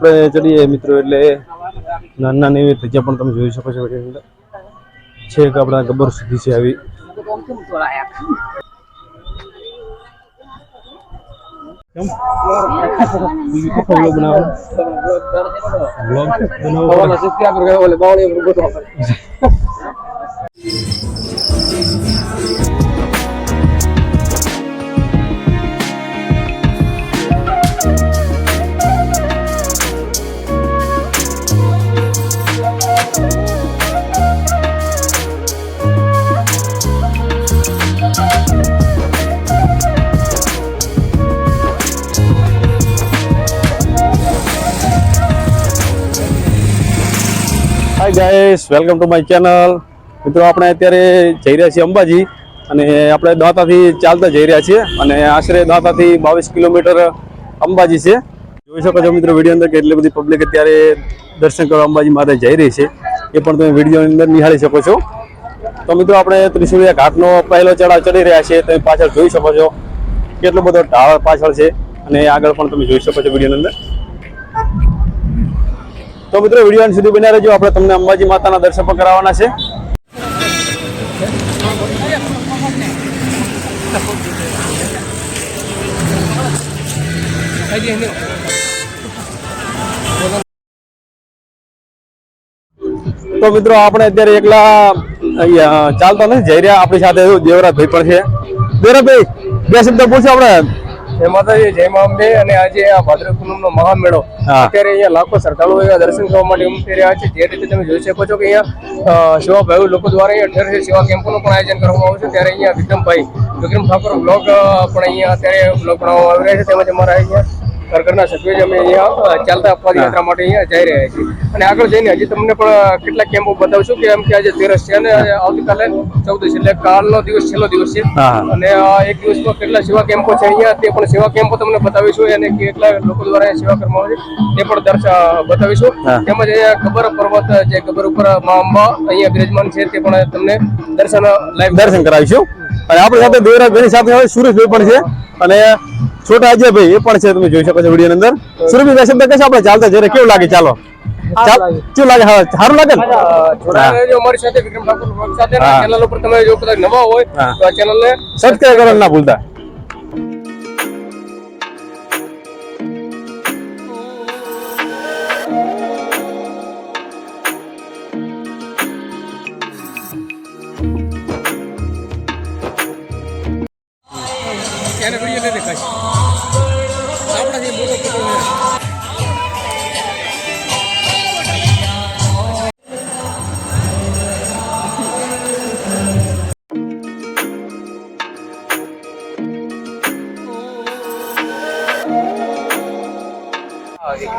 આપણે ચડીએ મિત્રો એટલે નાના એવી જગ્યા પણ તમે જોઈ શકો છો અંદર છે કે આપણા ગબ્બર સુધી છે આવી hi guys welcome to my channel मित्रों આપણે અત્યારે જઈ રહ્યા છીએ અંબાજી અને આપણે દાંતાથી ચાલતા જઈ રહ્યા છીએ અને આશરે દાંતાથી 22 કિલોમીટર અંબાજી છે જોઈ શકો છો મિત્રો વિડિયો અંદર કે એટલી બધી પબ્લિક અત્યારે દર્શન કરવા અંબાજી માથે જઈ રહી છે એ પણ તમે વિડિયો અંદર નિહાળી શકો છો તો મિત્રો આપણે ત્રિશુળિયા ઘાટનો પહેલો ચડાવ ચડી રહ્યા છીએ તમે પાછળ જોઈ શકો છો કેટલો બધો ઢાળ પાછળ છે અને આગળ પણ તમે જોઈ શકો છો વિડિયો અંદર तो मित्रों वीडियो अंत सुधी बन्या रहेजो आपणे तमने अंबाजी माताना दर्शन पण कराववाना छे तो मित्रों आपणे अत्यारे एकला चालता नथी जई रह्या आपणी साथे देवराज भाई पण छे देवराज भाई બે શબ્દ પૂછો આપણે जय माताजी जय मां अंबे અને આજે આ ભાદરવી પૂનમનો મહામેળો અત્યારે અહીંયા લાખો શ્રદ્ધાળુઓ દર્શન કરવા માટે ઉમટી રહ્યા છે જે રીતે તમે જોઈ શકો છો કે અહીંયા સેવાભાવી લોકો દ્વારા અહીંયા ઠેર સેવા કેમ્પોનું પણ આયોજન કરવામાં આવ્યું છે ત્યારે અહીંયા વિક્રમ ઠાકોર બ્લોગ પણ અહીંયા અત્યારે બ્લોગ બનાવવામાં આવી રહ્યા છે તેમજ અમારા અહીંયા ઘરના સભ્યો અમે અહીંયા ચાલતા પદયાત્રા માટે અહીંયા જઈ રહ્યા છીએ અને આગળ જઈને હજી તમને પણ કેટલાક કેમ્પો બતાવશું કે એમ કે આજે 13 છે અને આવતીકાલે 14 છે એટલે કાલનો દિવસ છેલ્લો દિવસ છે અને એક દિવસમાં કેટલા સેવા કેમ્પો છે અહીંયા તે પણ સેવા કેમ્પો તમને બતાવીશું અને કેટલા લોકો દ્વારા સેવા કરવામાં આવે છે તે પણ બતાવીશું તેમજ અહીંયા ગબ્બર પર્વત જે ગબ્બર ઉપર મા અંબા અહીંયા બિરાજમાન છે તે પણ તમને લાઈવ દર્શન કરાવીશું અને આપણી સાથે દેવરાજભાઈની સાથે હવે સુરેશભાઈ પણ છે અને छोटा अजय भाई ये पण છે તમે જોઈ શકો છો વિડિયો અંદર સુરભી બે શબ્દ કહેશો આપણે ચાલતા જરે કેવું લાગે ચાલો કેવું લાગે હા સારું લાગે ને જોડાયેલા જો અમારી સાથે વિક્રમ ઠાકોર બ્લોગ સાથે ચેનલ ઉપર તમે જો કદાચ નવા હોય તો આ ચેનલને સબસ્ક્રાઇબ કરવાનું ના ભૂલતા એને વિડિયો લઈ દેખાય આપણાથી મોટો પકડો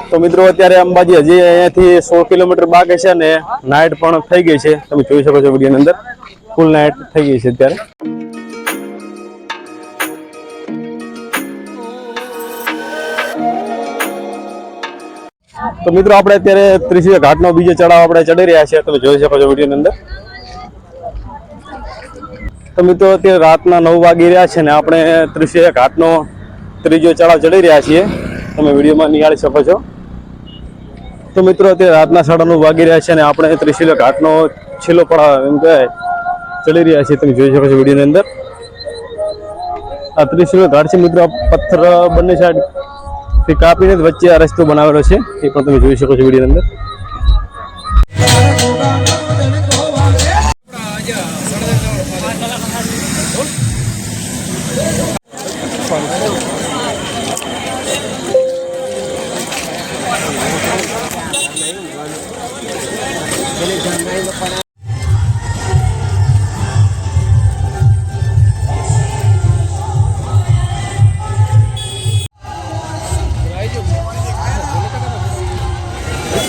તો મિત્રો અત્યારે અંબાજી હજી અહીંયાથી 100 કિલોમીટર બાકી છે અને નાઈટ પણ થઈ ગઈ છે તમે જોઈ શકો છો વિડિયોની અંદર ફૂલ નાઈટ થઈ ગઈ છે અત્યારે तो मित्रों આપણે અત્યારે ત્રિશુળિયા ઘાટનો બીજો ચડાવ આપણે ચડી રહ્યા છે તમે જોઈ શકો છો વિડિયોની અંદર તો મિત્રો અત્યારે રાતના 9 વાગી રહ્યા છે ને આપણે ત્રિશુળિયા ઘાટનો ત્રીજો ચડાવ ચડી રહ્યા છીએ તમે વિડિયોમાં નિહાળી શકો છો તો મિત્રો અત્યારે રાતના 9:30 વાગી રહ્યા છે અને આપણે ત્રિશુળિયા ઘાટનો છેલ્લો પડાવ એમ કે ચડી રહ્યા છીએ તમે જોઈ શકો છો વિડિયોની અંદર આ ત્રિશુળિયા ઘાટ છે મિત્રો પથ્થર બંને સાઈડ તે કાપીને વચ્ચે આ રસ્તો બનાવેલો છે એ પણ તમે જોઈ શકો છો વિડિયોની અંદર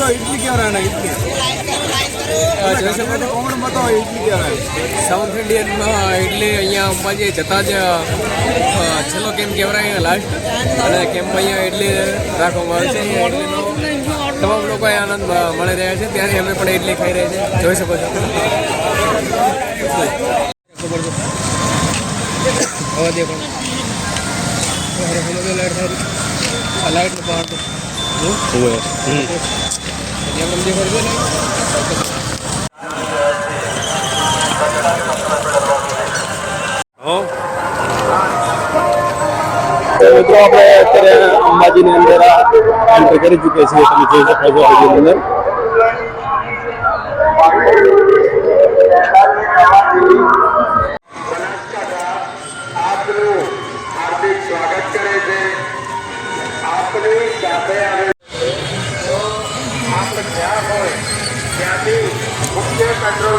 इडली क्या रहा है ना इडली कॉमन बताओ इडली क्या रहा है साउथ इंडियन इडली અહીંયા અંબાજી જતા જ છેલ્લો કેમ્પ કહેવાય લાસ્ટ અને કેમ્પ અહીંયા ઇડલી રાખવામાં આવે છે અહીંયા ઇડલીનો તમામ લોકોએ આનંદ મળી રહ્યા છે ત્યારે અમે પણ ઇડલી ખાઈ રહ્યા છે જોઈ શકો છો ખબર છે હવે દે પણ લાઈટ નો પાવર હોય મિત્રો આપણે અત્યારે અંબાજીની અંદર એન્ટ્રી કરી ચૂક્યા છીએ. તમે જોઈ શકો છો અંબાજીની અંદર. હાર્દિક સ્વાગત કરે છે. આપની સાથે આવે આપણે જ્યાં હોય ત્યાંથી મુખ્ય કંટ્રોલ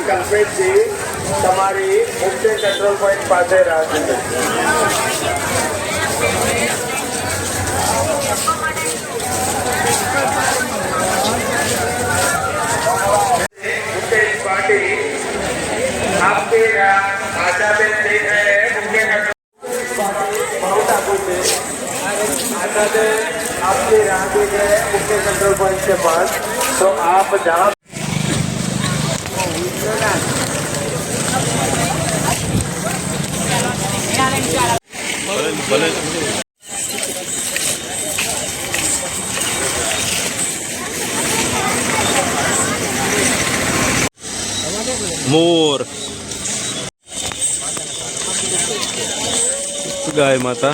કલ્પેશજી તમારી મુખ્ય કંટ્રોલ પોઈન્ટ પાસે રાહ જોશે. मुकेश पाटिल आपके आशा पे देख रहे हैं. मुख्य बहुत आगू से आशा से आपकी राह देख रहे हैं मुख्य कंट्रोल पॉइंट के पास. तो आप जहाँ મોર ગાય માતા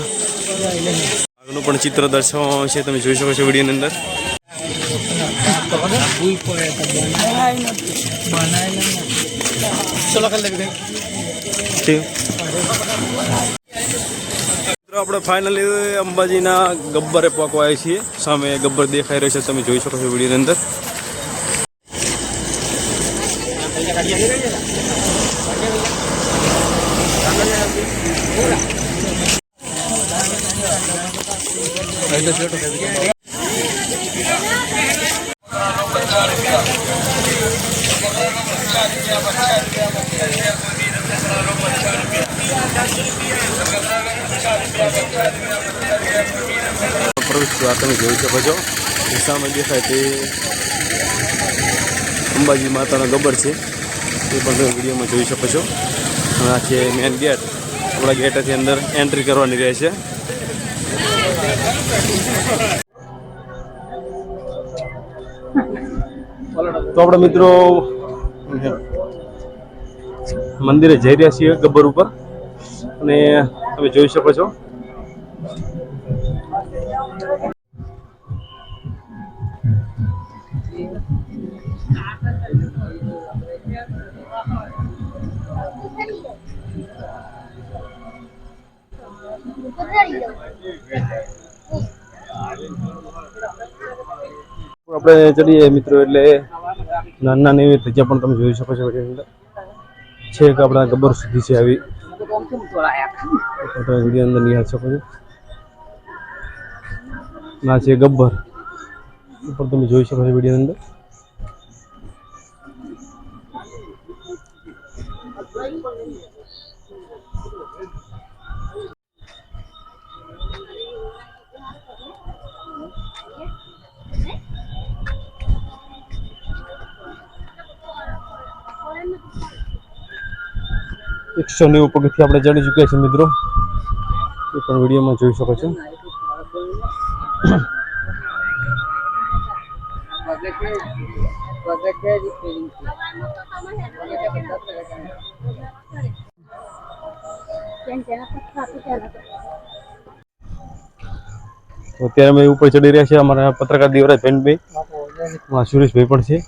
આગળનું પણ ચિત્ર દર્શાવવામાં છે. તમે જોઈ શકો છો વિડીયોની અંદર. આપણે ફાઇનલી અંબાજીના ગબ્બરે પહોંચવા આવ્યા છીએ. સામે ગબ્બર દેખાઈ રહ્યો છે. તમે જોઈ શકો છો વિડીયોની અંદર. પ્રવેશ દ્વાર તમે જોઈ શકો છો. સામે દેખાય તે અંબાજી માતાનો ગબ્બર છે. એ પણ તમે વિડીયોમાં જોઈ શકો છો. અને આ છે મેન ગેટ. આપણા ગેટથી અંદર એન્ટ્રી કરવાની રહે છે. તો આપણે મિત્રો મંદિરે જઈ રહ્યા છીએ ગબ્બર ઉપર. અને તમે જોઈ શકો છો આપણે ચડીએ મિત્રો એટલે નાના નાની એવી જગ્યા પણ તમે જોઈ શકો છો. છેક આપણા ગબ્બર સુધી છે આવી તમે વિડીયો અંદર નિહાળી શકો છો. ના છે ગબ્બર ઉપર તમે જોઈ શકો છો વિડીયો અંદર. એકસો 90 પગથિયાં આપણે ચડી ચૂક્યા છીએ મિત્રો. એ પણ વિડીયોમાં જોઈ શકો છો. અત્યારે અમે ઉપર ચડી રહ્યા છીએ. અમારા પત્રકાર દેવરાજ ભેનભાઈ, સુરેશભાઈ પણ છે.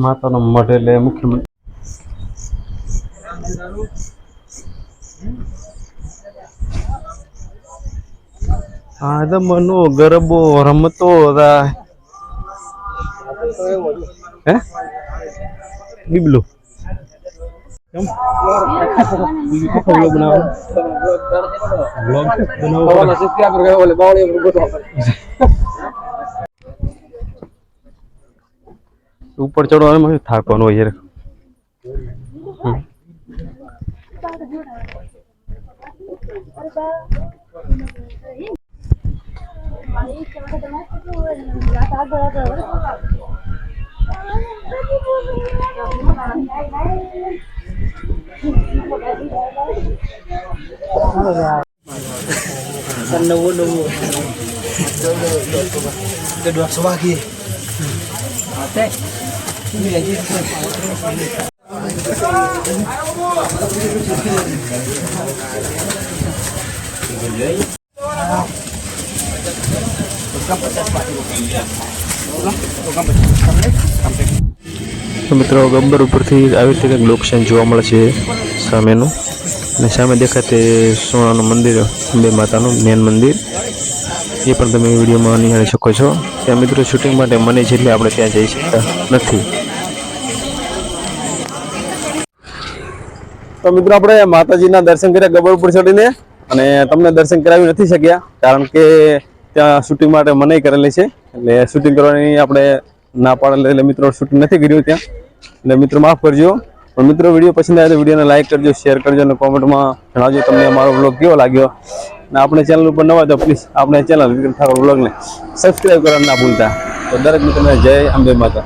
માતાનો મઢ એટલે મુખ્ય આદમનો ગરબો રમતો હતા. હે બીબલો કેમ બ્લોગ બનાવો ઉપર ચડવાનું થાકવાનું હોય યાર. તો મિત્રો ગબ્બર ઉપરથી આવી રીતે કંઈક લોકેશન જોવા મળે છે સામેનું, અને સામે દેખાય તે સોનાનું મંદિર, અંબે માતાનું મેન મંદિર, એ પણ તમે વિડીયોમાં નિહાળી શકો છો. ત્યાં મિત્રો શૂટિંગ માટે મને છે એટલે આપણે ત્યાં જઈ શકતા નથી. તો મિત્રો આપણે માતાજીના દર્શન કર્યા ગબ્બર ઉપર ચડીને, અને તમને દર્શન કરાવી નથી શક્યા કારણ કે ત્યાં શૂટિંગ માટે મનાઈ કરેલી છે, એટલે શૂટિંગ કરવાની આપણે ના પાડેલી, એટલે મિત્રો શૂટિંગ નથી કર્યું ત્યાં. એટલે મિત્રો માફ કરજો. પણ મિત્રો વિડીયો પસંદ આવે તો વિડીયોને લાઈક કરજો, શેર કરજો અને કોમેન્ટમાં જણાવજો તમને અમારો બ્લોગ કેવો લાગ્યો. અને આપણે ચેનલ ઉપર નવા તો પ્લીઝ આપણે ચેનલ વિક્રમ ઠાકોર બ્લોગને સબસ્ક્રાઈબ કરવાનું ના ભૂલતા. તો દરેક મિત્રોને જય અંબે માતા.